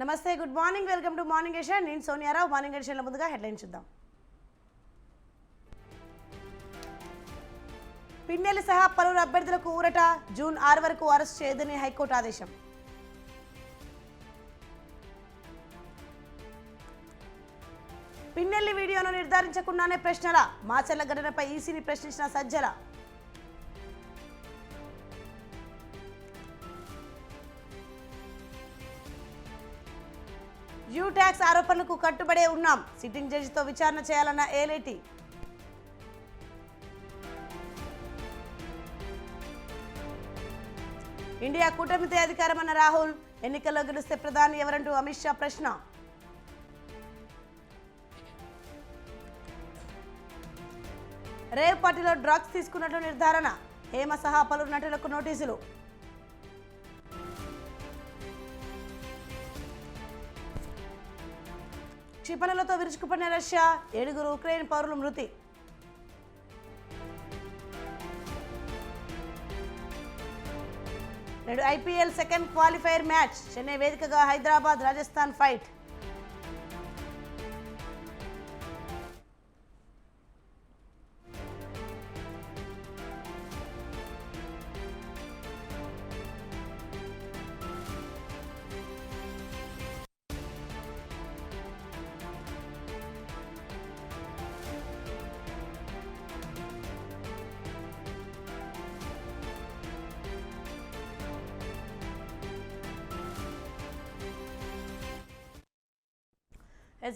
నమస్తే, good morning, welcome to morning edition. నేను Sonia Rao. Morning ఎడిషన్లో ముందుగా హెడ్లైన్ చూద్దాం. పిన్నెల్లి సహా పలువురు అభ్యర్థులకు ఊరట. జూన్ 6 వరకు అరెస్ట్ చేయదని హైకోర్టు ఆదేశం. పిన్నెల్లి వీడియోను నిర్ధారించకుండానే ప్రశ్నల. మాచర్ల ఘటనపై ఈసీని ప్రశ్నించిన సజ్జల. యూ ట్యాక్స్ ఆరోపణలకు కట్టుబడే ఉన్నాం. సిట్టింగ్ జడ్జితో విచారణ చేయాలన్న ఏలేటి. ఇండియా కూటమితే అధికారమన్న రాహుల్. ఎన్నికల్లో గెలిస్తే ప్రధాని ఎవరంటూ అమిత్ షా ప్రశ్న. రేవ్ పార్టీలో డ్రగ్స్ తీసుకున్నట్లు నిర్ధారణ. హేమ సహా పలువురు నటులకు నోటీసులు. క్షిపణులతో విరుచుకుపడిన రష్యా. 7 ఉక్రెయిన్ పౌరులు మృతి. నేడు IPL second qualifier match. Chennai వేదికగా Hyderabad Rajasthan fight.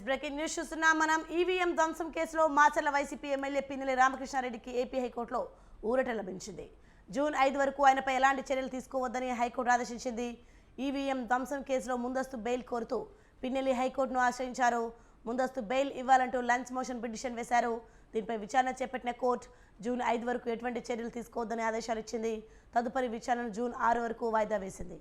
Breaking news చూస్తున్నాం మనం. ఈవీఎం ధ్వంసం కేసులో మాచర్ల వైసీపీ ఎమ్మెల్యే పిన్నెల్లి రామకృష్ణారెడ్డికి ఏపీ హైకోర్టులో ఊరట లభించింది. జూన్ 5 వరకు ఆయనపై ఎలాంటి చర్యలు తీసుకోవద్దని హైకోర్టు ఆదేశించింది. ఈవీఎం ధ్వంసం కేసులో ముందస్తు బెయిల్ కోరుతూ పిన్నెల్లి హైకోర్టును ఆశ్రయించారు. ముందస్తు బెయిల్ ఇవ్వాలంటూ లంచ్ మోషన్ పిటిషన్ వేశారు. దీనిపై విచారణ చేపట్టిన కోర్టు జూన్ 5 వరకు ఎటువంటి చర్యలు తీసుకోవద్దని ఆదేశాలు ఇచ్చింది. తదుపరి విచారణను జూన్ 6 వరకు వాయిదా వేసింది.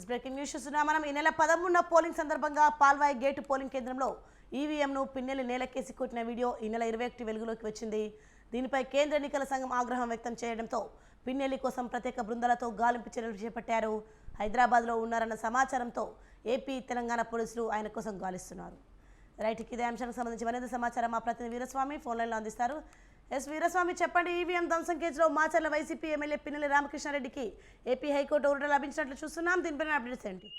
బ్రేకింగ్ న్యూస్ చూస్తున్నా మనం. ఈ నెల 13న పోలింగ్ సందర్భంగా పాల్వాయి గేటు పోలింగ్ కేంద్రంలో ఈవీఎంను పిన్నెల్లి నేలకేసి కొట్టిన వీడియో ఈ నెల 21 వెలుగులోకి వచ్చింది. దీనిపై కేంద్ర ఎన్నికల సంఘం ఆగ్రహం వ్యక్తం చేయడంతో పిన్నెల్లి కోసం ప్రత్యేక బృందాలతో గాలింపు చర్యలు చేపట్టారు. హైదరాబాద్లో ఉన్నారన్న సమాచారంతో ఏపీ, తెలంగాణ పోలీసులు ఆయన కోసం గాలిస్తున్నారు. రైట్, ఇదే అంశానికి సంబంధించి మరింత సమాచారం మా ప్రతినిధి వీరస్వామి ఫోన్ లైన్లో అందిస్తారు. వీరస్వామి, చెప్పండి. ఈవీఎం ధ్వంసం కేసులో మాచర్ల వైసీపీ ఎమ్మెల్యే పిన్నెల్లి రామకృష్ణారెడ్డికి ఏపీ హైకోర్టు ఊరట లభించినట్లు చూస్తున్నాం. దీనిపైన అప్డేట్స్ ఏంటి?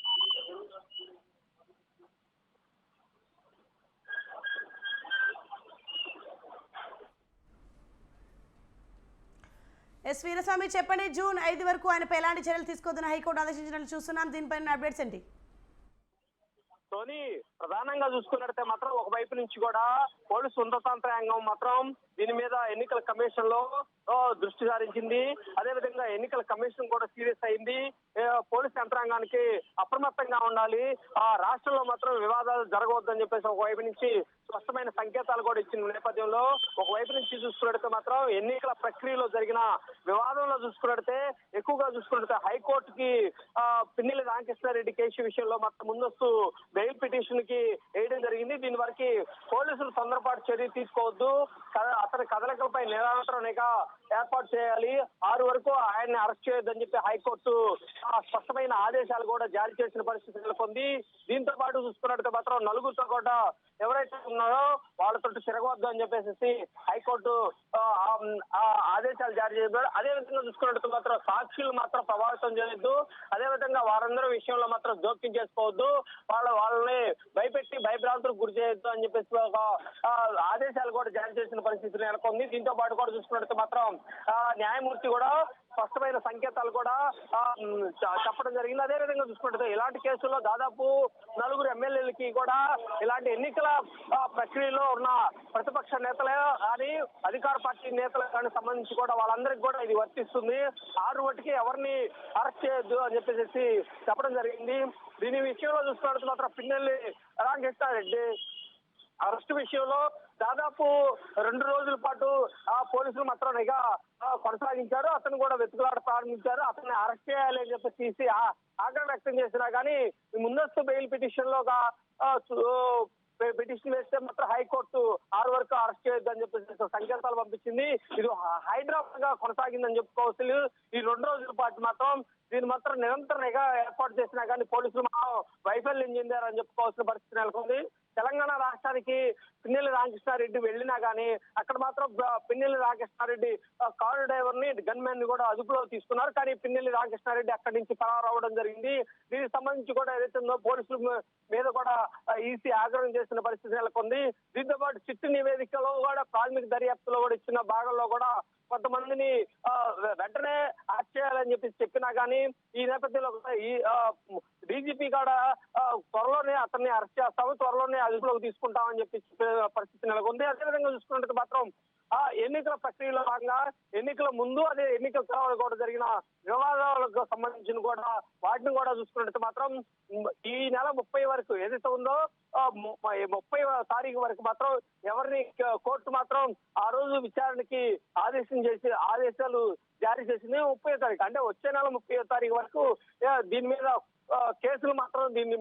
వీరస్వామి, చెప్పండి. జూన్ 5 వరకు ఆయనపై ఎలాంటి చర్యలు తీసుకోవద్దని హైకోర్టు ఆదేశించినట్లు చూస్తున్నాం. దీనిపైన అప్డేట్స్ ఏంటి? తోని ప్రధానంగా చూసుకున్నట్టే మాత్రం ఒకవైపు నుంచి కూడా పోలీసు ఉన్నతాంతరాంగం మాత్రం దీని మీద ఎన్నికల కమిషన్ లో దృష్టి సారించింది. అదేవిధంగా ఎన్నికల కమిషన్ కూడా సీరియస్ అయింది. పోలీసు యంత్రాంగానికి అప్రమత్తంగా ఉండాలి, ఆ రాష్ట్రంలో మాత్రం వివాదాలు జరగవద్దని చెప్పేసి ఒకవైపు నుంచి స్పష్టమైన సంకేతాలు కూడా ఇచ్చిన నేపథ్యంలో ఒకవైపు నుంచి చూసుకున్నట్టే మాత్రం ఎన్నికల ప్రక్రియలో జరిగిన వివాదంలో చూసుకున్నట్టే ఎక్కువగా చూసుకున్నట్టే హైకోర్టుకి పిన్నెల్లి రామకృష్ణారెడ్డి కేసు విషయంలో మాత్రం ముందస్తు బెయిల్ పిటిషన్ కి వేయడం జరిగింది. దీని వరకు పోలీసులు తొందరపాటు చర్య తీసుకోవద్దు, అతని కదలికలపై నిరంతరం నిఘా ఏర్పాటు చేయాలి, 6 వరకు ఆయన్ని అరెస్ట్ చేయొద్దని చెప్పి హైకోర్టు స్పష్టమైన ఆదేశాలు కూడా జారీ చేసిన పరిస్థితి నెలకొంది. దీంతో పాటు చూసుకున్నట్టు మాత్రం నలుగురితో కూడా ఎవరైతే ఉన్నారో వాళ్ళతో తిరగవద్దు అని చెప్పేసి హైకోర్టు ఆదేశాలు జారీ చేశారు. అదే విధంగా చూసుకున్నట్టు మాత్రం సాక్షులు మాత్రం ప్రభావితం చేయొద్దు, అదేవిధంగా వారందరి విషయంలో మాత్రం జోక్యం చేసుకోవద్దు, వాళ్ళని భయపెట్టి భయభ్రాంతులకు గురి చేయొద్దు అని చెప్పేసి ఒక ఆదేశాలు కూడా జారీ చేసిన పరిస్థితి నెలకొంది. దీంతో పాటు కూడా చూసుకున్నట్టు మాత్రం న్యాయమూర్తి కూడా స్పష్టమైన సంకేతాలు కూడా చెప్పడం జరిగింది. అదే విధంగా చూసుకుంటే ఇలాంటి కేసుల్లో దాదాపు 4 ఎమ్మెల్యేలకి కూడా ఇలాంటి ఎన్నికల ప్రక్రియలో ఉన్న ప్రతిపక్ష నేతలే కానీ అధికార పార్టీ నేతలకు కానీ సంబంధించి కూడా వాళ్ళందరికీ కూడా ఇది వర్తిస్తుంది. 6 మటుకి ఎవరిని అరెస్ట్ చేయొద్దు అని చెప్పేసి చెప్పడం జరిగింది. దీని విషయంలో చూసుకున్నట్టు మాత్రం పిన్నెల్లి రామకృష్ణారెడ్డి అరెస్టు విషయంలో దాదాపు 2 రోజుల పాటు పోలీసులు మాత్రం నిఘా కొనసాగించారు. అతను కూడా వెతుకులాట ప్రారంభించారు. అతన్ని అరెస్ట్ చేయాలి అని చెప్పేసి ఆగ్రహం వ్యక్తం చేసినా కానీ ముందస్తు బెయిల్ పిటిషన్ లో పిటిషన్ వేస్తే మాత్రం హైకోర్టు 6 వరకు అరెస్ట్ చేయొద్దని చెప్పేసి సంకేతాలు పంపించింది. ఇది హైదరాబాద్ గా కొనసాగిందని చెప్పుకోవచ్చు. ఈ 2 రోజుల పాటు మాత్రం దీని మాత్రం నిరంతర నిఘా ఏర్పాటు చేసినా కానీ పోలీసులు మాత్రం వైఫల్యం చెందారని చెప్పుకోవాల్సిన పరిస్థితి నెలకొంది. తెలంగాణ రాష్ట్రానికి పిన్నెల్లి రామకృష్ణారెడ్డి వెళ్ళినా కానీ అక్కడ మాత్రం పిన్నెల్లి రామకృష్ణారెడ్డి కారు డ్రైవర్ ని గన్ మ్యాన్ ని కూడా అదుపులో తీసుకున్నారు. కానీ పిన్నెల్లి రామకృష్ణారెడ్డి అక్కడి నుంచి పరారవడం జరిగింది. దీనికి సంబంధించి కూడా ఏదైతే ఉందో పోలీసుల మీద కూడా ఈసీ ఆగ్రహం చేసిన పరిస్థితి నెలకొంది. దీంతో పాటు చిట్టు నివేదికలో కూడా ప్రాథమిక దర్యాప్తులో కూడా ఇచ్చిన భాగంలో కూడా కొంతమందిని వెంటనే అరెస్ట్ చేయాలని చెప్పినా కానీ ఈ నేపథ్యంలో ఈ డీజీపీ కూడా త్వరలోనే అతన్ని అరెస్ట్ చేస్తాము, త్వరలోనే అదుపులోకి తీసుకుంటామని చెప్పి పరిస్థితి నెలకొంది. అదేవిధంగా చూసుకున్నట్టు మాత్రం ఎన్నికల ప్రక్రియలో భాగంగా ఎన్నికల ముందు అదే ఎన్నికల తర్వాత కూడా జరిగిన వివాదాలకు సంబంధించిన కూడా వాటిని కూడా చూసుకున్నట్టు మాత్రం ఈ నెల 30 వరకు ఏదైతే ఉందో 30వ తారీఖు వరకు మాత్రం ఎవరిని కోర్టు మాత్రం ఆ రోజు విచారణకి ఆదేశాలు జారీ చేసింది. 30వ తారీఖు అంటే వచ్చే నెల 30వ తారీఖు వరకు దీని మీద కేసులు మాత్రం దీన్ని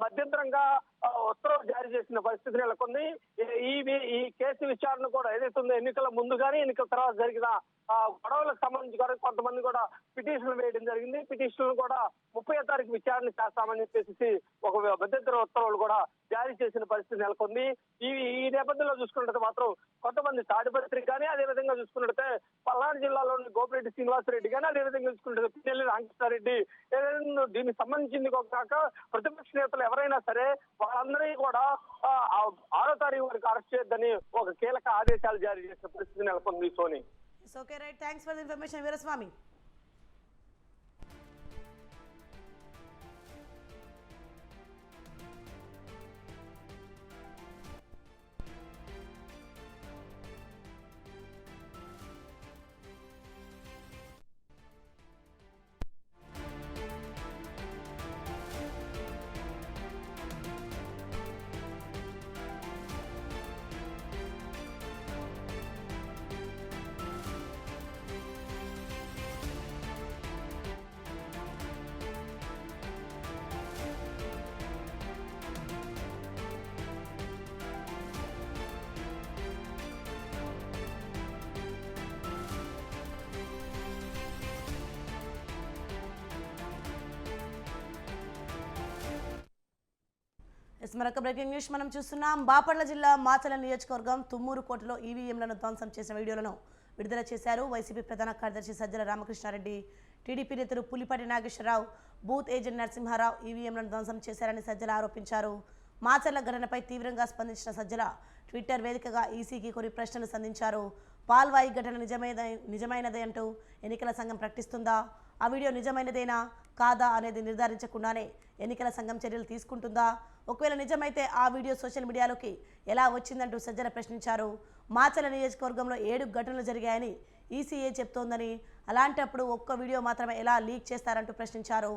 మధ్యంతరంగా ఉత్తర్వులు జారీ చేసిన పరిస్థితి నెలకొంది. ఈ కేసు విచారణ కూడా ఏదైతే ఉందో ఎన్నికల ముందు కానీ ఎన్నికల తర్వాత జరిగిన గొడవలకు సంబంధించి కూడా కొంతమంది కూడా పిటిషన్లు వేయడం జరిగింది. పిటిషన్లు కూడా 30వ తారీఖు విచారణ చేస్తామని చెప్పేసి ఒక మధ్యంతర ఉత్తర్వులు కూడా జారీ చేసిన పరిస్థితి నెలకొంది. ఈ నేపథ్యంలో చూసుకున్నట్టు మాత్రం కొంతమంది తాడిపత్రి కానీ అదేవిధంగా చూసుకున్నట్టే పల్నాడు జిల్లాలోని గోపిరెడ్డి శ్రీనివాసరెడ్డి కానీ అదేవిధంగా చూసుకున్నట్టు పిన్నెల్లి రామకృష్ణారెడ్డి ఏదైనా దీనికి సంబంధించింది కాక ప్రతిపక్ష నేతలు ఎవరైనా సరే వాళ్ళందరినీ కూడా 6వ తారీఖు వరకు అరెస్ట్ చేయొద్దని ఒక కీలక ఆదేశాలు జారీ చేసిన పరిస్థితి నెలకొంది. Soni. Okay right, thanks for the information Veeraswamy. మరొక బ్రేకింగ్ న్యూస్ మనం చూస్తున్నాం. బాపట్ల జిల్లా మాచల నియోజకవర్గం తుమ్మూరు కోటలో ఈవీఎంలను ధ్వంసం చేసిన వీడియోలను విడుదల చేశారు వైసీపీ ప్రధాన కార్యదర్శి సజ్జల రామకృష్ణారెడ్డి. టీడీపీ నేతలు పులిపాటి నాగేశ్వరరావు, బూత్ ఏజెంట్ నరసింహారావు ఈవీఎంలను ధ్వంసం చేశారని సజ్జల ఆరోపించారు. మాచర్ల ఘటనపై తీవ్రంగా స్పందించిన సజ్జల ట్విట్టర్ వేదికగా ఈసీకి కొన్ని ప్రశ్నలు సంధించారు. పాల్వాయి ఘటన నిజమైనదే అంటూ ఎన్నికల సంఘం ప్రకటిస్తుందా? ఆ వీడియో నిజమైనదేనా కాదా అనేది నిర్ధారించకుండానే ఎన్నికల సంఘం చర్యలు తీసుకుంటుందా? ఒకవేళ నిజమైతే ఆ వీడియో సోషల్ మీడియాలోకి ఎలా వచ్చిందంటూ సజ్జల ప్రశ్నించారు. మాచర్ల నియోజకవర్గంలో 7 ఘటనలు జరిగాయని ఈసీఏ చెప్తోందని, అలాంటప్పుడు ఒక్క వీడియో మాత్రమే ఎలా లీక్ చేస్తారంటూ ప్రశ్నించారు.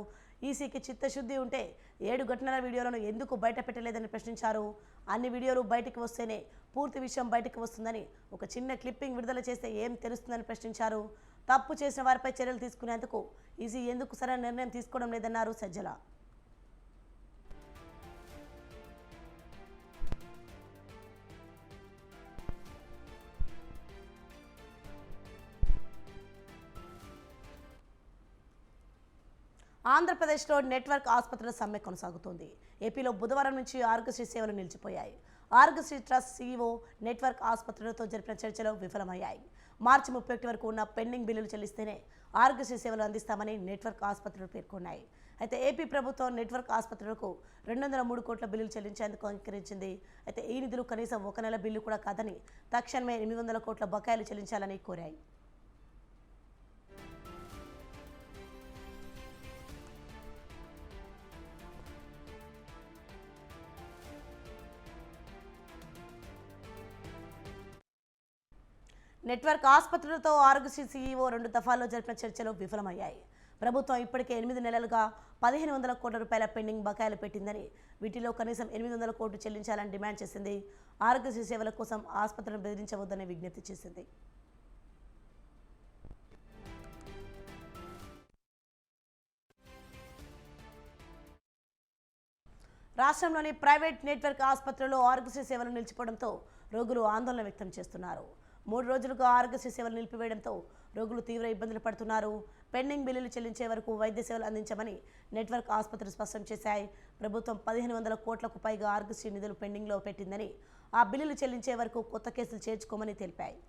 ఈసీకి చిత్తశుద్ధి ఉంటే 7 ఘటనల వీడియోలను ఎందుకు బయట పెట్టలేదని ప్రశ్నించారు. అన్ని వీడియోలు బయటకు వస్తేనే పూర్తి విషయం బయటకు వస్తుందని, ఒక చిన్న క్లిప్పింగ్ విడుదల చేస్తే ఏం తెలుస్తుందని ప్రశ్నించారు. తప్పు చేసిన వారిపై చర్యలు తీసుకునేందుకు ఈసీ ఎందుకు సరైన నిర్ణయం తీసుకోవడం లేదన్నారు సజ్జల. ఆంధ్రప్రదేశ్లో నెట్వర్క్ ఆసుపత్రుల సమ్మె కొనసాగుతోంది. ఏపీలో బుధవారం నుంచి ఆరోగ్యశ్రీ సేవలు నిలిచిపోయాయి. ఆరోగ్యశ్రీ ట్రస్ట్ సీఈఓ నెట్వర్క్ ఆసుపత్రులతో జరిపిన చర్చలు విఫలమయ్యాయి. మార్చి 31 వరకు ఉన్న పెండింగ్ బిల్లులు చెల్లిస్తేనే ఆరోగ్యశ్రీ సేవలు అందిస్తామని నెట్వర్క్ ఆసుపత్రులు పేర్కొన్నాయి. అయితే ఏపీ ప్రభుత్వం నెట్వర్క్ ఆసుపత్రులకు 203 కోట్ల బిల్లులు చెల్లించేందుకు అంగీకరించింది. అయితే ఈ నిధులు కనీసం 1 నెల బిల్లు కూడా కాదని తక్షణమే 800 కోట్ల బకాయిలు చెల్లించాలని కోరాయి. నెట్వర్క్ ఆసుపత్రులతో ఆరోగ్యశ్రీ సీఈఓ 2 దఫాల్లో జరిపిన చర్చలు విఫలమయ్యాయి. ప్రభుత్వం ఇప్పటికే 8 నెలలుగా 1500 కోట్ల రూపాయల పెండింగ్ బకాయిలు పెట్టిందని, వీటిలో కనీసం 800 కోట్లు చెల్లించాలని డిమాండ్ చేసింది. ఆరోగ్యశ్రీ సేవల కోసం ఆసుపత్రులను బెదిరించవద్దని విజ్ఞప్తి చేసింది. రాష్ట్రంలోని ప్రైవేట్ నెట్వర్క్ ఆసుపత్రుల్లో ఆరోగ్యశ్రీ సేవలు నిలిచిపోవడంతో రోగులు ఆందోళన వ్యక్తం చేస్తున్నారు. 3 రోజులుగా ఆరోగ్యశ్రీ సేవలు నిలిపివేయడంతో రోగులు తీవ్ర ఇబ్బందులు పడుతున్నారు. పెండింగ్ బిల్లులు చెల్లించే వరకు వైద్య సేవలు అందించమని నెట్వర్క్ ఆసుపత్రులు స్పష్టం చేశాయి. ప్రభుత్వం 1500 కోట్లకు పైగా ఆరోగ్యశ్రీ నిధులు పెండింగ్లో పెట్టిందని, ఆ బిల్లులు చెల్లించే వరకు కొత్త కేసులు చేర్చుకోమని తెలిపాయి.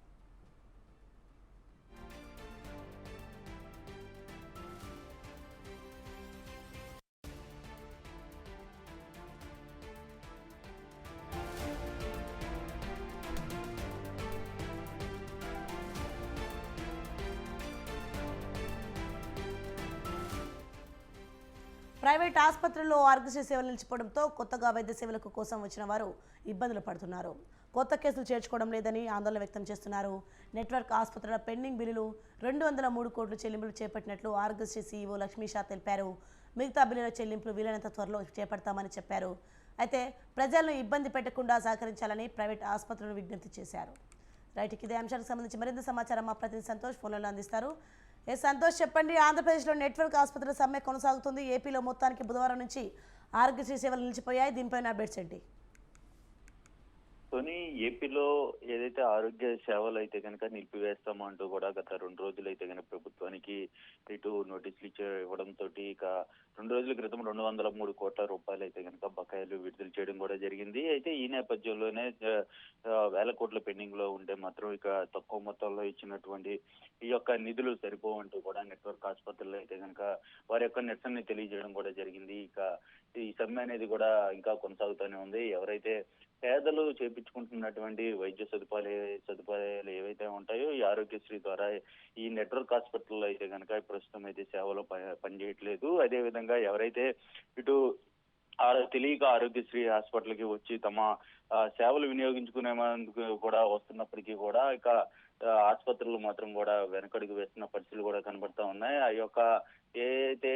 ప్రైవేట్ ఆసుపత్రుల్లో ఆరోగ్యశ్రీ సేవలు నిలిచిపోవడంతో కొత్తగా వైద్య సేవలకు కోసం వచ్చిన వారు ఇబ్బందులు పడుతున్నారు. కొత్త కేసులు చేర్చుకోవడం లేదని ఆందోళన వ్యక్తం చేస్తున్నారు. నెట్వర్క్ ఆసుపత్రుల పెండింగ్ బిల్లులు 203 కోట్లు చెల్లింపులు చేపట్టినట్లు ఆరోగ్యశ్రీ సీఈఓ లక్ష్మీషా తెలిపారు. మిగతా బిల్లుల చెల్లింపులు వీలైనంత త్వరలో చేపడతామని చెప్పారు. అయితే ప్రజలను ఇబ్బంది పెట్టకుండా సహకరించాలని ప్రైవేట్ ఆసుపత్రులను విజ్ఞప్తి చేశారు. రైట్, ఇదే అంశానికి సంబంధించి మరింత సమాచారం మా ప్రతినిధి సంతోష్ ఫోన్లలో అందిస్తారు. సంతోష్, చెప్పండి. ఆంధ్రప్రదేశ్లో నెట్వర్క్ ఆసుపత్రుల సమ్మె కొనసాగుతుంది. ఏపీలో మొత్తానికి బుధవారం నుంచి ఆరోగ్యశ్రీ సేవలు నిలిచిపోయాయి. దీనిపైన అప్డేట్స్ ఏంటి? ఏపీలో ఏదైతే ఆరోగ్య సేవలు అయితే కనుక నిలిపివేస్తామంటూ కూడా గత 2 రోజులు అయితే కనుక ప్రభుత్వానికి ఇటు నోటీసులు ఇవ్వడంతో ఇక 2 రోజుల క్రితం 203 కోట్ల రూపాయలు అయితే కనుక బకాయిలు విడుదల చేయడం కూడా జరిగింది. అయితే ఈ నేపథ్యంలోనే వేల కోట్ల పెండింగ్ లో ఉంటే మాత్రం ఇక తక్కువ మొత్తంలో ఇచ్చినటువంటి ఈ యొక్క నిధులు సరిపోవంటూ కూడా నెట్వర్క్ ఆసుపత్రుల్లో అయితే కనుక వారి యొక్క నిరసనని తెలియజేయడం కూడా జరిగింది. ఇక ఈ సమ్మె అనేది కూడా ఇంకా కొనసాగుతూనే ఉంది. ఎవరైతే పేదలు చేపించుకుంటున్నటువంటి వైద్య సదుపాయాలు ఏవైతే ఉంటాయో ఈ ఆరోగ్యశ్రీ ద్వారా ఈ నెట్వర్క్ హాస్పిటల్లో అయితే కనుక ప్రస్తుతం అయితే సేవలు పనిచేయట్లేదు. అదే విధంగా ఎవరైతే ఇటు తెలియక ఆరోగ్యశ్రీ హాస్పిటల్కి వచ్చి తమ సేవలు వినియోగించుకునేందుకు కూడా వస్తున్నప్పటికీ కూడా ఇక ఆసుపత్రులు మాత్రం కూడా వెనకడుగు వేస్తున్న పరిస్థితులు కూడా కనబడతా ఉన్నాయి. ఆ యొక్క ఏదైతే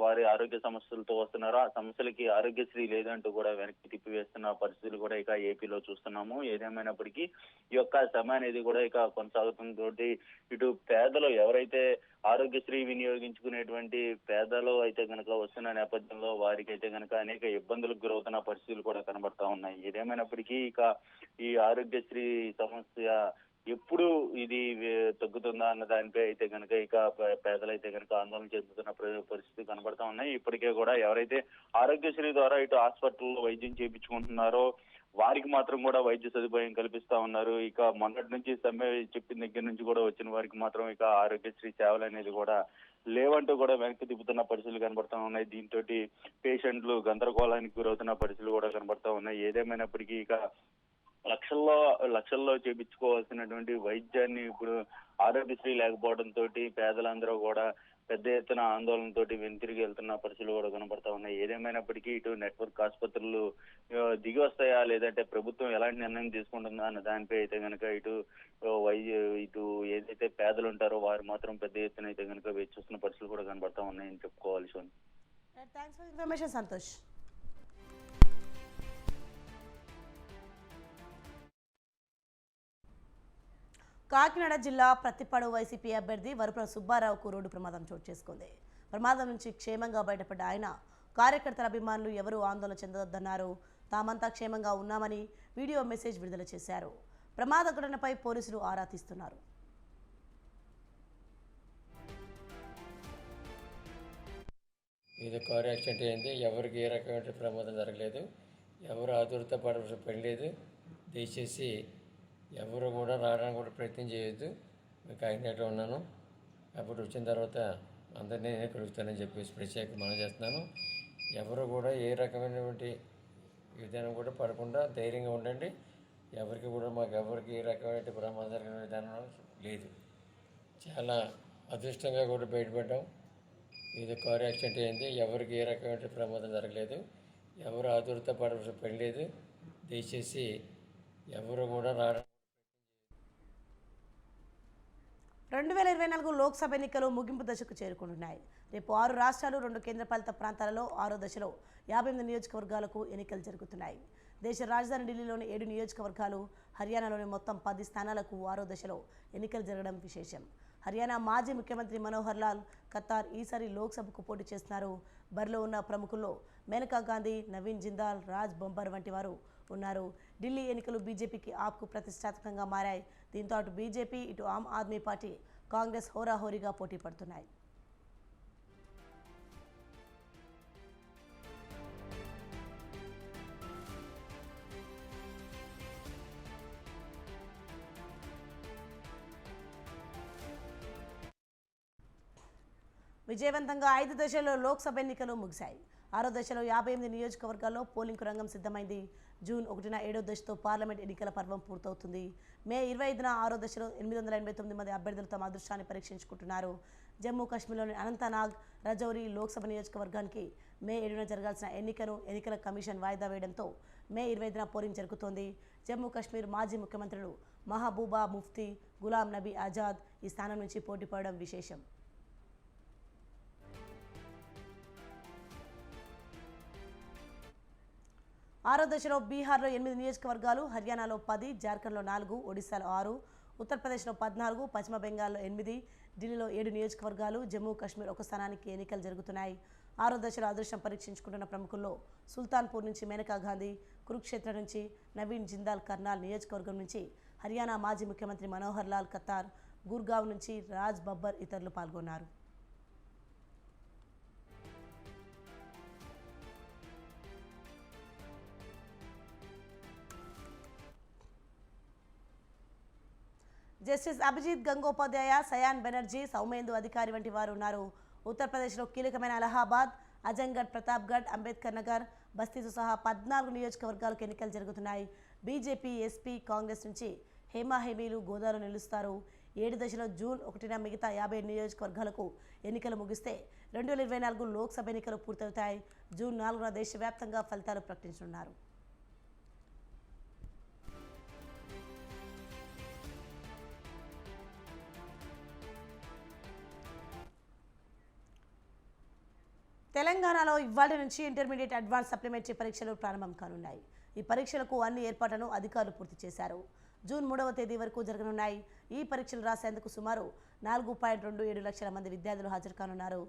వారి ఆరోగ్య సమస్యలతో వస్తున్నారో ఆ సమస్యలకి ఆరోగ్యశ్రీ లేదంటూ కూడా వెనక్కి తిప్పివేస్తున్న పరిస్థితులు కూడా ఇక ఏపీలో చూస్తున్నాము. ఏదేమైనప్పటికీ ఈ యొక్క సమ్మె అనేది కూడా ఇక కొనసాగుతుందో ఇటు పేదలు ఎవరైతే ఆరోగ్యశ్రీ వినియోగించుకునేటువంటి పేదలు అయితే కనుక వస్తున్న నేపథ్యంలో వారికి అయితే కనుక అనేక ఇబ్బందులకు గురవుతున్న పరిస్థితులు కూడా కనబడతా ఉన్నాయి. ఏదేమైనప్పటికీ ఇక ఈ ఆరోగ్యశ్రీ సమస్య ఎప్పుడు ఇది తగ్గుతుందా అన్న దానిపై అయితే కనుక ఇక పేదలైతే కనుక ఆందోళన చెందుతున్న పరిస్థితి కనబడతా ఉన్నాయి. ఇప్పటికే కూడా ఎవరైతే ఆరోగ్యశ్రీ ద్వారా ఇటు హాస్పిటల్లో వైద్యం చేయించుకుంటున్నారో వారికి మాత్రం కూడా వైద్య సదుపాయం కల్పిస్తా ఉన్నారు. ఇక మొన్నటి నుంచి సమ్మె చెప్పిన దగ్గర నుంచి కూడా వచ్చిన వారికి మాత్రం ఇక ఆరోగ్యశ్రీ సేవలు అనేది కూడా లేవంటూ కూడా వెనక్కి తిప్పుతున్న పరిస్థితులు కనబడతా ఉన్నాయి. దీంతో పేషెంట్లు గందరగోళానికి గురవుతున్న పరిస్థితులు కూడా కనబడతా ఉన్నాయి. ఏదేమైనప్పటికీ ఇక లక్షల్లో చేపించుకోవాల్సినటువంటి వైద్యాన్ని ఇప్పుడు ఆరోగ్యశ్రీ లేకపోవడంతో పేదలందరూ కూడా పెద్ద ఎత్తున ఆందోళనతో వెనుతిరిగి వెళ్తున్న పరిస్థితులు కూడా కనబడతా ఉన్నాయి. ఏదేమైనప్పటికీ ఇటు నెట్వర్క్ ఆసుపత్రులు దిగి వస్తాయా లేదంటే ప్రభుత్వం ఎలాంటి నిర్ణయం తీసుకుంటుందా అన్న దానిపై అయితే కనుక ఇటు ఏదైతే పేదలు ఉంటారో వారు మాత్రం పెద్ద ఎత్తున అయితే కనుక వేచి చూస్తున్న పరిస్థితులు కూడా కనబడతా ఉన్నాయని చెప్పుకోవాలి. Thanks for information Santosh. Kakinada జిల్లా ప్రత్తిపాడు వైసీపీ అభ్యర్థి వరుపుల సుబ్బారావుకు రోడ్డు ప్రమాదం చోటు చేసుకుంది. ప్రమాదం నుంచి క్షేమంగా బయటపడ్డ ఆయన కార్యకర్తల అభిమానులు ఎవరూ ఆందోళన చెందొద్దన్నారు. తామంతా క్షేమంగా ఉన్నామని వీడియో మెసేజ్ విడుదల చేశారు. ప్రమాద ఘటనపై పోలీసులు ఆరా తీస్తున్నారు. ఇది కారు యాక్సిడెంట్ అయింది. ఎవరికి ఏ రకమైన ప్రమాదం జరగలేదు. ఎవరు ఆతురత పడలేదు. దయచేసి ఎవరు కూడా రావడానికి కూడా ప్రయత్నం చేయొద్దు. నేను కాకినాడలో ఉన్నాను. అప్పుడు వచ్చిన తర్వాత అందరినీ నేను కలుగుతానని చెప్పేసి ప్రత్యేక మనం చేస్తున్నాను. ఎవరు కూడా ఏ రకమైనటువంటి విధానం కూడా పడకుండా ధైర్యంగా ఉండండి. ఎవరికి కూడా ఎవరికి ఏ రకమైన ప్రమాదం జరిగిన విధానం లేదు. చాలా అదృష్టంగా కూడా బయటపడ్డాం. ఇది కారు యాక్సిడెంట్ అయింది. ఎవరికి ఏ రకమైన ప్రమాదం జరగలేదు. ఎవరు ఆతురత పడలేదు. దయచేసి ఎవరు కూడా రావడం 2024 లోక్సభ ఎన్నికలు ముగింపు దశకు చేరుకుంటున్నాయి. రేపు 6 రాష్ట్రాలు 2 కేంద్రపాలిత ప్రాంతాలలో 6వ దశలో 58 నియోజకవర్గాలకు ఎన్నికలు జరుగుతున్నాయి. దేశ రాజధాని ఢిల్లీలోని 7 నియోజకవర్గాలు, హర్యానాలోని మొత్తం 10 స్థానాలకు 6వ దశలో ఎన్నికలు జరగడం విశేషం. హర్యానా మాజీ ముఖ్యమంత్రి మనోహర్ లాల్ ఖట్టార్ ఈసారి లోక్సభకు పోటీ చేస్తున్నారు. బరిలో ఉన్న ప్రముఖుల్లో మేనకా గాంధీ, నవీన్ జిందాల్, రాజ్ బొంబర్ వంటి వారు ఉన్నారు. ఢిల్లీ ఎన్నికలు బీజేపీకి ఆప్కు ప్రతిష్టాత్మకంగా మారాయి. దీంతో అటు బీజేపీ, ఇటు ఆమ్ ఆద్మీ పార్టీ, కాంగ్రెస్ హోరాహోరీగా పోటీ పడుతున్నాయి. విజయవంతంగా 5 దశల్లో లోక్సభ ఎన్నికలు ముగిశాయి. 6వ దశలో 58 నియోజకవర్గాల్లో పోలింగ్కు రంగం సిద్ధమైంది. జూన్ 1న 7వ దశతో పార్లమెంట్ ఎన్నికల పర్వం పూర్తవుతుంది. మే 25న 6వ దశలో 889 మంది అభ్యర్థులు తమ అదృష్టాన్ని పరీక్షించుకుంటున్నారు. జమ్మూ కాశ్మీర్లోని అనంతనాగ్, రజౌరి లోక్సభ నియోజకవర్గానికి మే 7న జరగాల్సిన ఎన్నికల కమిషన్ వాయిదా వేయడంతో మే 25న పోలింగ్ జరుగుతోంది. జమ్మూ కాశ్మీర్ మాజీ ముఖ్యమంత్రులు మహబూబా ముఫ్తీ, గులాం నబీ ఆజాద్ ఈ స్థానం నుంచి పోటీ పడడం విశేషం. 6వ దశలో బీహార్లో 8 నియోజకవర్గాలు, హర్యానాలో 10, జార్ఖండ్లో 4, ఒడిశాలో 6, ఉత్తరప్రదేశ్లో 14, పశ్చిమ బెంగాల్లో 8, ఢిల్లీలో 7 నియోజకవర్గాలు, జమ్మూ కాశ్మీర్ ఒక స్థానానికి ఎన్నికలు జరుగుతున్నాయి. 6వ దశలో అదృష్టం పరీక్షించుకుంటున్న ప్రముఖుల్లో సుల్తాన్పూర్ నుంచి మేనకా గాంధీ, కురుక్షేత్ర నుంచి నవీన్ జిందాల్, కర్నాల్ నియోజకవర్గం నుంచి హర్యానా మాజీ ముఖ్యమంత్రి మనోహర్ లాల్ ఖట్టార్, గుర్గావ్ నుంచి రాజ్ బబ్బర్ ఇతరులు పాల్గొన్నారు. జస్టిస్ అభిజిత్ గంగోపాధ్యాయ, సయాన్ బెనర్జీ, సౌమేందు అధికారి వంటి వారు ఉన్నారు. ఉత్తరప్రదేశ్లో కీలకమైన అలహాబాద్, అజంగఢ్, ప్రతాప్గఢ్, అంబేద్కర్ నగర్, బస్తీతో సహా 14 నియోజకవర్గాలకు ఎన్నికలు జరుగుతున్నాయి. బీజేపీ, ఎస్పీ, కాంగ్రెస్ నుంచి హేమాహేమీలు గోదాలో నిలుస్తారు. 7 దశలో జూన్ 1న మిగతా 50 నియోజకవర్గాలకు ఎన్నికలు ముగిస్తే 2024 లోక్సభ ఎన్నికలు పూర్తవుతాయి. జూన్ 4న దేశవ్యాప్తంగా ఫలితాలు ప్రకటించనున్నారు. తెలంగాణలో ఇవాళ నుంచి ఇంటర్మీడియట్ అడ్వాన్స్ సప్లిమెంటరీ పరీక్షలు ప్రారంభం కానున్నాయి. ఈ పరీక్షలకు అన్ని ఏర్పాట్లను అధికారులు పూర్తి చేశారు. జూన్ 3వ తేదీ వరకు జరగనున్నాయి. ఈ పరీక్షలు రాసేందుకు సుమారు 4.27 లక్షల మంది విద్యార్థులు హాజరు కానున్నారు.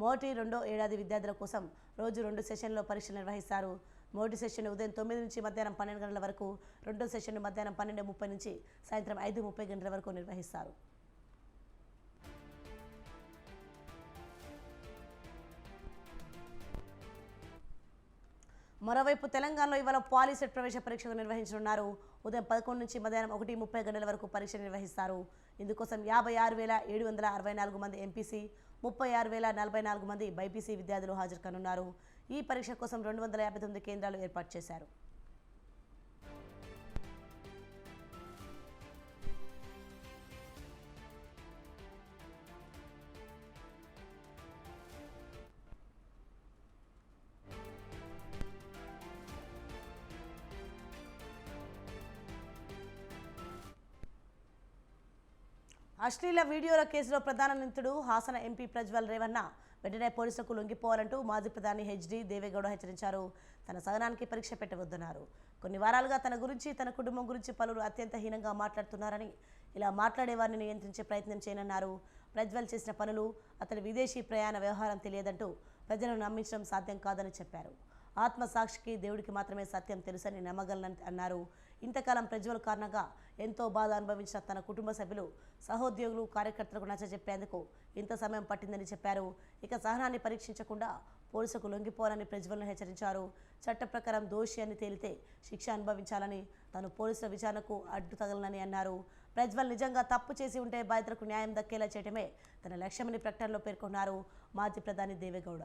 మొదటి, రెండో ఏడాది విద్యార్థుల కోసం రోజు 2 సెషన్లలో పరీక్షలు నిర్వహిస్తారు. మొదటి సెషన్ ఉదయం 9 నుంచి మధ్యాహ్నం 12 గంటల వరకు, రెండో సెషన్ మధ్యాహ్నం 12:30 నుంచి సాయంత్రం 5:30 గంటల వరకు నిర్వహిస్తారు. మరోవైపు తెలంగాణలో ఇవాళ పాలీసెట్ ప్రవేశ పరీక్షలు నిర్వహించనున్నారు. ఉదయం 11 నుంచి మధ్యాహ్నం 1:30 గంటల వరకు పరీక్ష నిర్వహిస్తారు. ఇందుకోసం 56,764 మంది ఎంపీసీ, 36,044 మంది బైపీసీ విద్యార్థులు హాజరు కానున్నారు. ఈ పరీక్ష కోసం 259 కేంద్రాలు ఏర్పాటు చేశారు. అశ్లీల వీడియోల కేసులో ప్రధాన నిందితుడు హాసన ఎంపీ ప్రజ్వల్ రేవన్న వెంటనే పోలీసులకు లొంగిపోవాలంటూ మాజీ ప్రధాని హెచ్డి దేవేగౌడ హెచ్చరించారు. తన సహనానికి పరీక్ష పెట్టవద్దన్నారు. కొన్ని వారాలుగా తన గురించి, తన కుటుంబం గురించి పలువురు అత్యంత హీనంగా మాట్లాడుతున్నారని, ఇలా మాట్లాడే వారిని నియంత్రించే ప్రయత్నం చేయనన్నారు. ప్రజ్వల్ చేసిన పనులు, అతని విదేశీ ప్రయాణ వ్యవహారం తెలియదంటూ ప్రజలను నమ్మించడం సాధ్యం కాదని చెప్పారు. ఆత్మసాక్షికి, దేవుడికి మాత్రమే సత్యం తెలుసని నమ్మగలనని అన్నారు. ఇంతకాలం ప్రజ్వల్ కారణంగా ఎంతో బాధ అనుభవించిన తన కుటుంబ సభ్యులు, సహోద్యోగులు, కార్యకర్తలకు నచ్చజెప్పేందుకు ఇంత సమయం పట్టిందని చెప్పారు. ఇక సహనాన్ని పరీక్షించకుండా పోలీసులకు లొంగిపోవాలని ప్రజ్వల్ను హెచ్చరించారు. చట్ట ప్రకారం దోషి అని తేలితే శిక్ష అనుభవించాలని, తాను పోలీసుల విచారణకు అడ్డు తగలనని అన్నారు. ప్రజ్వల్ నిజంగా తప్పు చేసి ఉంటే బాధితులకు న్యాయం దక్కేలా చేయటమే తన లక్ష్యమని ప్రకటనలో పేర్కొన్నారు మాజీ ప్రధాని దేవేగౌడ.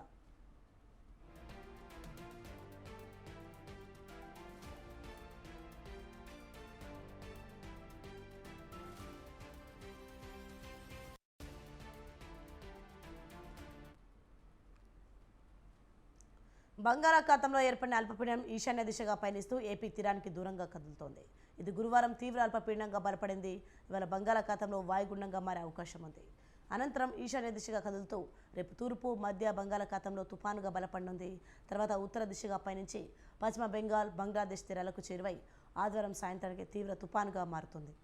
బంగాళాఖాతంలో ఏర్పడిన అల్పపీడనం ఈశాన్య దిశగా పయనిస్తూ ఏపీ తీరానికి దూరంగా కదులుతోంది. ఇది గురువారం తీవ్ర అల్పపీడనంగా బలపడింది. ఇవాళ బంగాళాఖాతంలో వాయుగుండంగా మారే అవకాశం ఉంది. అనంతరం ఈశాన్య దిశగా కదులుతూ రేపు తూర్పు, మధ్య బంగాళాఖాతంలో తుపానుగా బలపడనుంది. తర్వాత ఉత్తర దిశగా పయనించి పశ్చిమ బెంగాల్, బంగ్లాదేశ్ తీరాలకు చేరువై ఆదివారం సాయంత్రానికి తీవ్ర తుపానుగా మారుతుంది.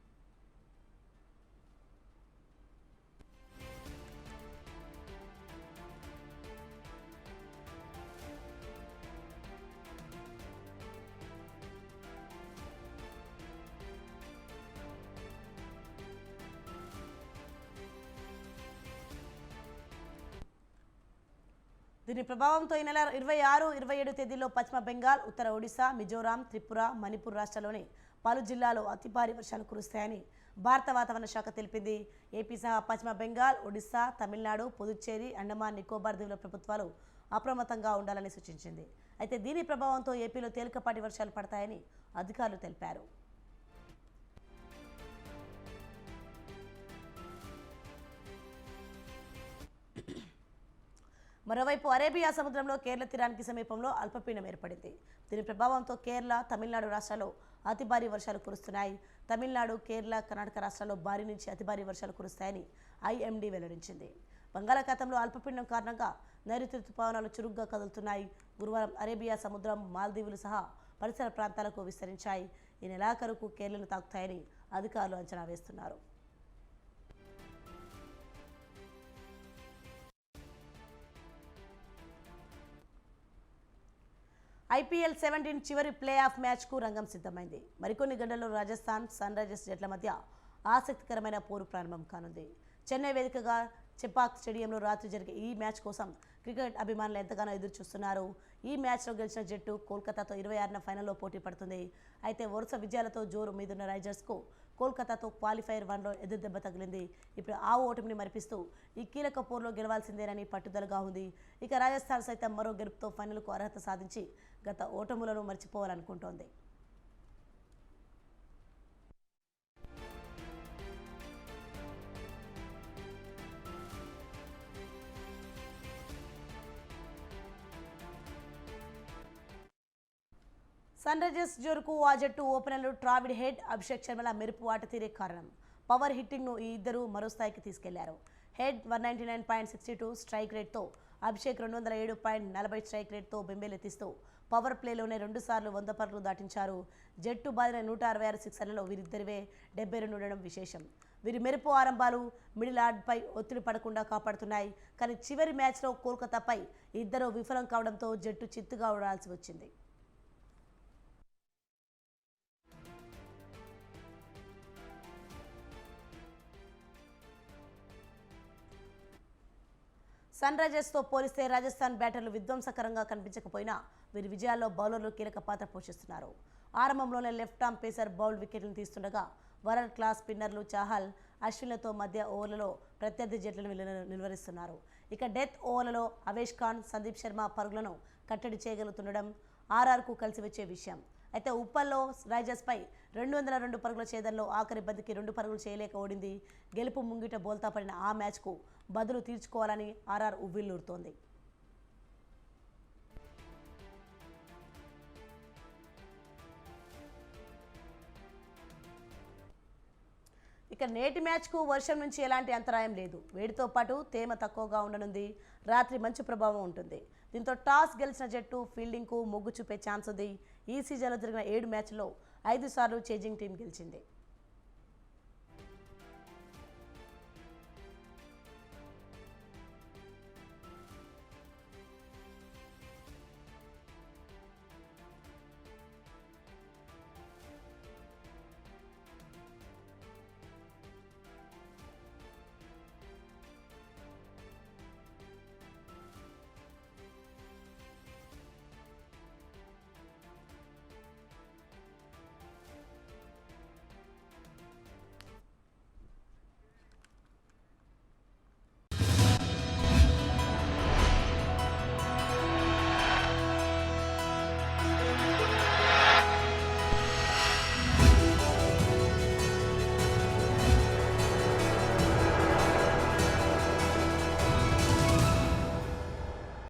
దీని ప్రభావంతో ఈ నెల 26, 27 తేదీల్లో పశ్చిమ బెంగాల్, ఉత్తర ఒడిశా, మిజోరాం, త్రిపుర, మణిపూర్ రాష్ట్రాల్లోని పలు జిల్లాల్లో అతి భారీ వర్షాలు కురుస్తాయని భారత వాతావరణ శాఖ తెలిపింది. ఏపీ సహా పశ్చిమ బెంగాల్, ఒడిశా, తమిళనాడు, పుదుచ్చేరి, అండమాన్ నికోబార్ దీవుల ప్రభుత్వాలు అప్రమత్తంగా ఉండాలని సూచించింది. అయితే దీని ప్రభావంతో ఏపీలో తేలికపాటి వర్షాలు పడతాయని అధికారులు తెలిపారు. మరోవైపు అరేబియా సముద్రంలో కేరళ తీరానికి సమీపంలో అల్పపీడనం ఏర్పడింది. దీని ప్రభావంతో కేరళ, తమిళనాడు రాష్ట్రాల్లో అతి భారీ వర్షాలు కురుస్తున్నాయి. తమిళనాడు, కేరళ, కర్ణాటక రాష్ట్రాల్లో భారీ నుంచి అతి భారీ వర్షాలు కురుస్తాయని ఐఎండీ వెల్లడించింది. బంగాళాఖాతంలో అల్పపీడనం కారణంగా నైరుతి రుతుపవనాలు చురుగ్గా కదులుతున్నాయి. గురువారం అరేబియా సముద్రం, మాల్దీవులు సహా పరిసర ప్రాంతాలకు విస్తరించాయి. ఈ నెలాఖరుకు కేరళను తాకుతాయని అధికారులు అంచనా వేస్తున్నారు. ఐపీఎల్ 17 చివరి ప్లే ఆఫ్ మ్యాచ్కు రంగం సిద్ధమైంది. మరికొన్ని గంటల్లో రాజస్థాన్, సన్ రైజర్స్ జట్ల మధ్య ఆసక్తికరమైన పోరు ప్రారంభం కానుంది. చెన్నై వేదికగా చెపాక్ స్టేడియంలో రాత్రి జరిగే ఈ మ్యాచ్ కోసం క్రికెట్ అభిమానులు ఎంతగానో ఎదురు చూస్తున్నారు. ఈ మ్యాచ్లో గెలిచిన జట్టు కోల్కతాతో 26న ఫైనల్లో పోటీ పడుతుంది. అయితే వరుస విజయాలతో జోరు మీదున్న రైజర్స్కు కోల్కతాతో క్వాలిఫైర్ 1లో ఎదురుదెబ్బ తగిలింది. ఇప్పుడు ఆ ఓటమిని మరిపిస్తూ ఈ కీలక పోరులో గెలవాల్సిందేనని పట్టుదలగా ఉంది. ఇక రాజస్థాన్ సైతం మరో గెలుపుతో ఫైనల్కు అర్హత సాధించి గత ఓటములను మర్చిపోవాలనుకుంటోంది. సన్ రైజర్స్ జోరుకు ఆ జట్టు ఓపెనర్లు ట్రావిడ్ హెడ్, అభిషేక్ శర్మల మెరుపు ఆట తీరే కారణం. పవర్ హిట్టింగ్ను ఈ ఇద్దరు మరో స్థాయికి తీసుకెళ్లారు. హెడ్ 199.62 స్ట్రైక్ రేట్తో, అభిషేక్ 207.40 స్ట్రైక్ రేట్తో బెంబేలెత్తిస్తూ పవర్ ప్లేలోనే 2 సార్లు 100 పరుగులు దాటించారు. జట్టు బాదిన 166 సిక్సర్లలో వీరిద్దరివే 72 ఉండడం విశేషం. వీరి మెరుపు ఆరంభాలు మిడిల్ ఆర్డర్పై ఒత్తిడి పడకుండా కాపాడుతున్నాయి. కానీ చివరి మ్యాచ్లో కోల్కతాపై ఇద్దరు విఫలం కావడంతో జట్టు చిత్తుగా ఓడాల్సి వచ్చింది. సన్ రైజర్స్తో పోలిస్తే రాజస్థాన్ బ్యాటర్లు విధ్వంసకరంగా కనిపించకపోయినా వీరి విజయాల్లో బౌలర్లు కీలక పాత్ర పోషిస్తున్నారు. ఆరంభంలోనే లెఫ్ట్ ఆర్మ్ పేసర్ బౌల్డ్ వికెట్లను తీస్తుండగా వరల్డ్ క్లాస్ స్పిన్నర్లు చాహల్, అశ్విన్లతో మధ్య ఓవర్లలో ప్రత్యర్థి జట్లను నిలువరిస్తున్నారు. ఇక డెత్ ఓవర్లలో అవేష్ ఖాన్, సందీప్ శర్మ పరుగులను కట్టడి చేయగలుగుతుండడం ఆర్ఆర్కు కలిసి వచ్చే విషయం. అయితే ఉప్పల్లో రైజర్స్పై 202 పరుగుల ఛేదనలో ఆఖరి బంతికి 2 పరుగులు చేయలేక ఓడింది. గెలుపు ముంగిట బోల్తా పడిన ఆ మ్యాచ్కు బదులు తీర్చుకోవాలని ఆర్ఆర్ ఉవ్విళ్లూరుతోంది. ఇక నేటి మ్యాచ్కు వర్షం నుంచి ఎలాంటి అంతరాయం లేదు. వేడితో పాటు తేమ తక్కువగా ఉండనుంది. రాత్రి మంచు ప్రభావం ఉంటుంది. దీంతో టాస్ గెలిచిన జట్టు ఫీల్డింగ్కు మొగ్గు చూపే ఛాన్స్ ఉంది. ఈ సీజన్లో జరిగిన 7 మ్యాచ్ల్లో 5 సార్లు చేజింగ్ టీం గెలిచింది.